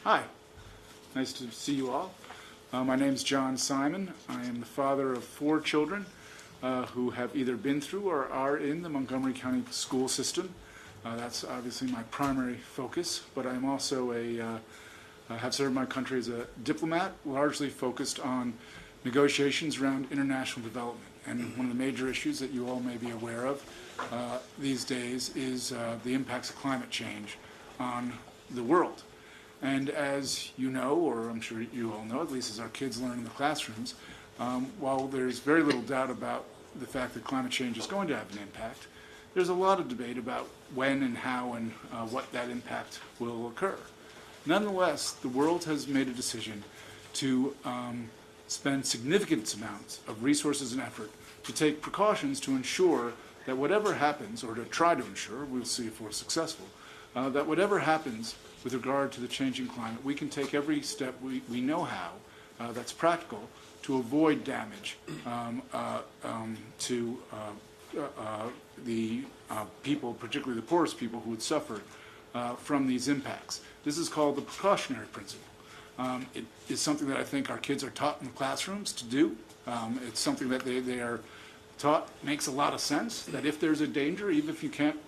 Hi, nice to see you all. My name's John Simon. I am the father of 4 children who have either been through or are in the Montgomery County school system. That's obviously my primary focus, but I'm also have served my country as a diplomat, largely focused on negotiations around international development. And one of the major issues that you all may be aware of these days is the impacts of climate change on the world. And as you know, or I'm sure you all know, at least as our kids learn in the classrooms, while there's very little doubt about the fact that climate change is going to have an impact, there's a lot of debate about when and how and what that impact will occur. Nonetheless, the world has made a decision to spend significant amounts of resources and effort to take precautions to ensure that whatever happens, or to try to ensure, we'll see if we're successful, that whatever happens with regard to the changing climate, we can take every step we know how that's practical to avoid damage to the people, particularly the poorest people who would suffer from these impacts. This is called the precautionary principle. It is something that I think our kids are taught in the classrooms to do. It's something that they are taught makes a lot of sense, that if there's a danger, even if you can't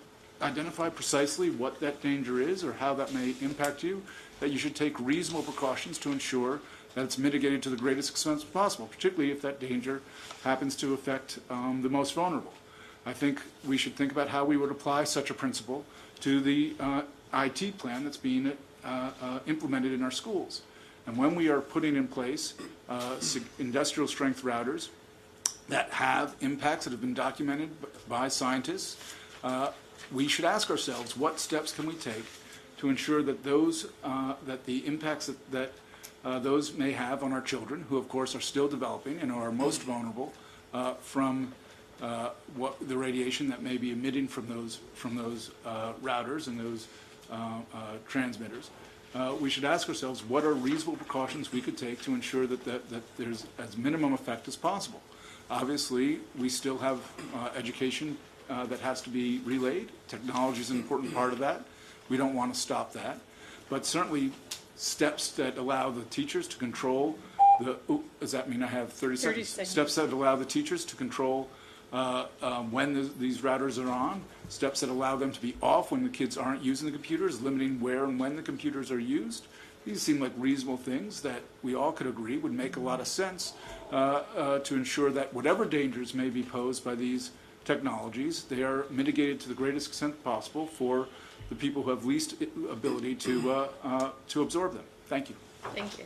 identify precisely what that danger is or how that may impact you, that you should take reasonable precautions to ensure that it's mitigated to the greatest extent possible, particularly if that danger happens to affect the most vulnerable. I think we should think about how we would apply such a principle to the IT plan that's being implemented in our schools. And when we are putting in place industrial strength routers that have impacts that have been documented by scientists, we should ask ourselves, what steps can we take to ensure that that the impacts that those may have on our children, who of course are still developing and are most vulnerable from the radiation that may be emitting from those routers and those transmitters. We should ask ourselves, what are reasonable precautions we could take to ensure that there's as minimum effect as possible. Obviously, we still have education that has to be relayed. Technology is an important part of that. We don't want to stop that. But certainly steps that allow the teachers to control does that mean I have 30 seconds? Steps that allow the teachers to control when these routers are on, steps that allow them to be off when the kids aren't using the computers, limiting where and when the computers are used. These seem like reasonable things that we all could agree would make a lot of sense to ensure that whatever dangers may be posed by these technologies, they are mitigated to the greatest extent possible for the people who have least ability to absorb them. Thank you. Thank you.